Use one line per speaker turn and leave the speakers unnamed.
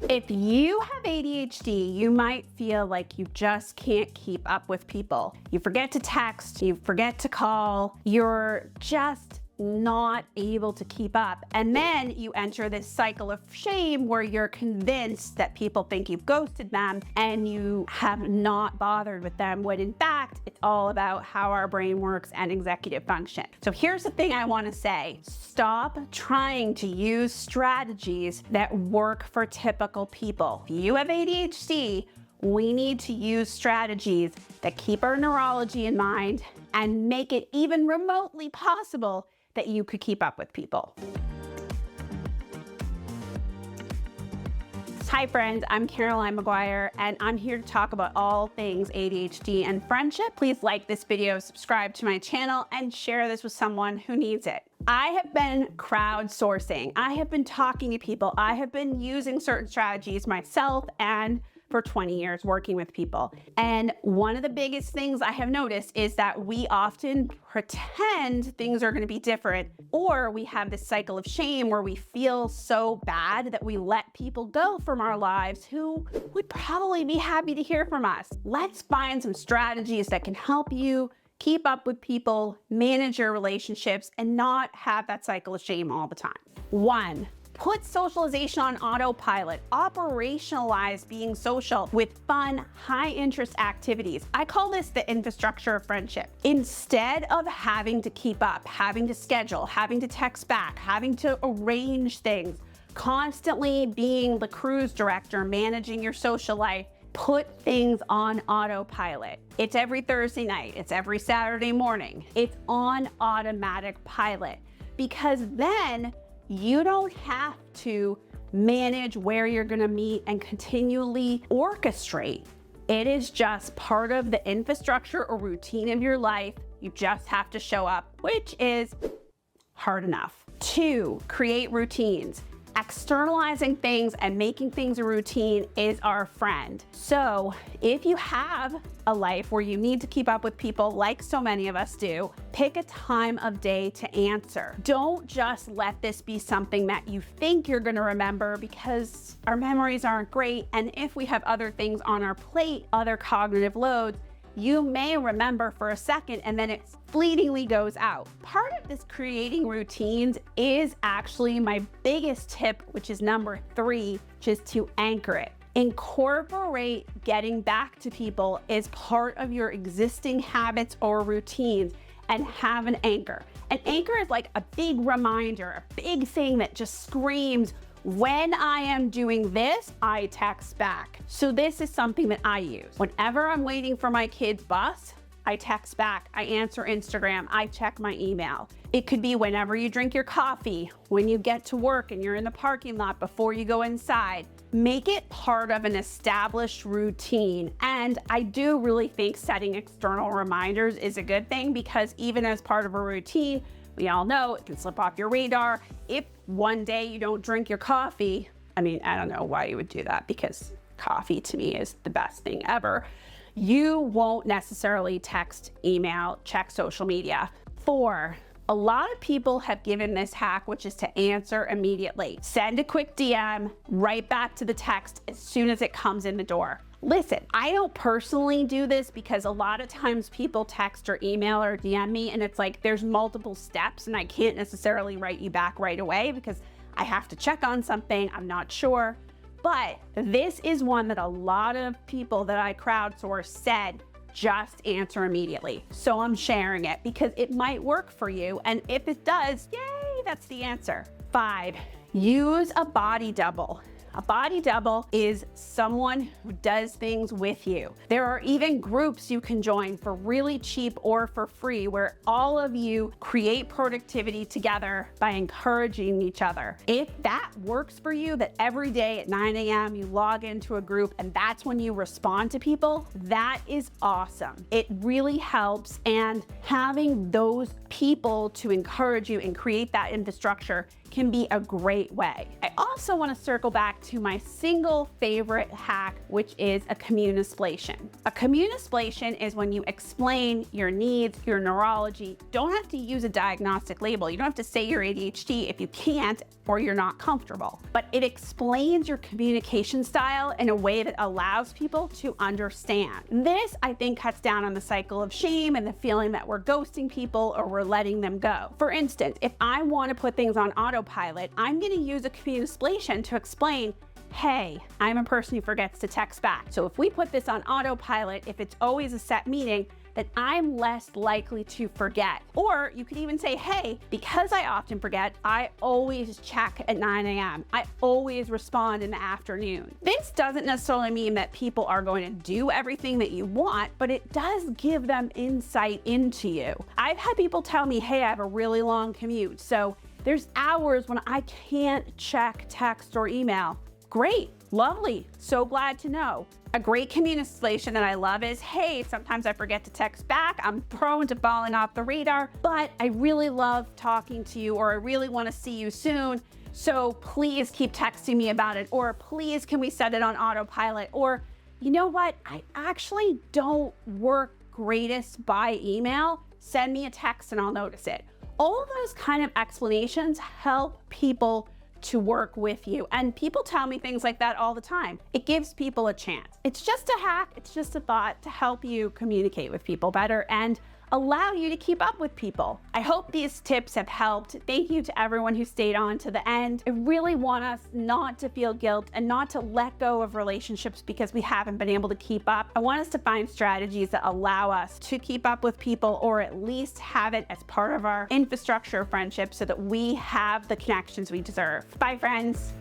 If you have ADHD, you might feel like you just can't keep up with people. You forget to text, you forget to call, you're just not able to keep up. And then you enter this cycle of shame where you're convinced that people think you've ghosted them and you have not bothered with them, when in fact, it's all about how our brain works and executive function. So here's the thing I want to say. Stop trying to use strategies that work for typical people. If you have ADHD, we need to use strategies that keep our neurology in mind and make it even remotely possible that you could keep up with people. Hi friends, I'm Caroline Maguire, and I'm here to talk about all things ADHD and friendship. Please like this video, subscribe to my channel, and share this with someone who needs it. I have been crowdsourcing. I have been talking to people. I have been using certain strategies myself and for 20 years working with people. And one of the biggest things I have noticed is that we often pretend things are gonna be different, or we have this cycle of shame where we feel so bad that we let people go from our lives who would probably be happy to hear from us. Let's find some strategies that can help you keep up with people, manage your relationships, and not have that cycle of shame all the time. 1, put socialization on autopilot. Operationalize being social with fun, high-interest activities. I call this the infrastructure of friendship. Instead of having to keep up, having to schedule, having to text back, having to arrange things, constantly being the cruise director, managing your social life, put things on autopilot. It's every Thursday night, it's every Saturday morning. It's on automatic pilot, because then you don't have to manage where you're gonna meet and continually orchestrate. It is just part of the infrastructure or routine of your life. You just have to show up, which is hard enough. 2, create routines. Externalizing things and making things a routine is our friend. So if you have a life where you need to keep up with people, like so many of us do, pick a time of day to answer. Don't just let this be something that you think you're gonna remember, because our memories aren't great. And if we have other things on our plate, other cognitive loads, you may remember for a second and then it fleetingly goes out. Part of this creating routines is actually my biggest tip, which is number 3, which is to anchor it. Incorporate getting back to people as part of your existing habits or routines, and have an anchor. An anchor is like a big reminder, a big thing that just screams, when I am doing this, I text back. So this is something that I use. Whenever I'm waiting for my kid's bus, I text back, I answer Instagram, I check my email. It could be whenever you drink your coffee, when you get to work and you're in the parking lot before you go inside. Make it part of an established routine. And I do really think setting external reminders is a good thing, because even as part of a routine, we all know it can slip off your radar. If one day you don't drink your coffee, I mean, I don't know why you would do that, because coffee to me is the best thing ever. You won't necessarily text, email, check social media. 4, a lot of people have given this hack, which is to answer immediately. Send a quick DM, right back to the text as soon as it comes in the door. Listen, I don't personally do this, because a lot of times people text or email or DM me and it's like there's multiple steps and I can't necessarily write you back right away because I have to check on something, I'm not sure. But this is one that a lot of people that I crowdsourced said, just answer immediately. So I'm sharing it because it might work for you. And if it does, yay, that's the answer. 5, use a body double. A body double is someone who does things with you. There are even groups you can join for really cheap or for free, where all of you create productivity together by encouraging each other. If that works for you, that every day at 9 a.m. you log into a group and that's when you respond to people, that is awesome. It really helps, and having those people to encourage you and create that infrastructure can be a great way. I also want to circle back to my single favorite hack, which is a communication. A communication is when you explain your needs, your neurology. Don't have to use a diagnostic label. You don't have to say you're ADHD if you can't or you're not comfortable. But it explains your communication style in a way that allows people to understand. This, I think, cuts down on the cycle of shame and the feeling that we're ghosting people or we're letting them go. For instance, if I want to put things on autopilot, I'm going to use a communication to explain, hey, I'm a person who forgets to text back. So if we put this on autopilot, if it's always a set meeting, then I'm less likely to forget. Or you could even say, hey, because I often forget, I always check at 9 a.m. I always respond in the afternoon. This doesn't necessarily mean that people are going to do everything that you want, but it does give them insight into you. I've had people tell me, hey, I have a really long commute, so there's hours when I can't check text or email. Great, lovely, so glad to know. A great communication that I love is, hey, sometimes I forget to text back. I'm prone to falling off the radar, but I really love talking to you, or I really want to see you soon. So please keep texting me about it, or please can we set it on autopilot? Or you know what? I actually don't work greatest by email. Send me a text and I'll notice it. All of those kind of explanations help people to work with you. And people tell me things like that all the time. It gives people a chance. It's just a hack. It's just a thought to help you communicate with people better and allow you to keep up with people. I hope these tips have helped. Thank you to everyone who stayed on to the end. I really want us not to feel guilt and not to let go of relationships because we haven't been able to keep up. I want us to find strategies that allow us to keep up with people, or at least have it as part of our infrastructure of friendship so that we have the connections we deserve. Bye, friends.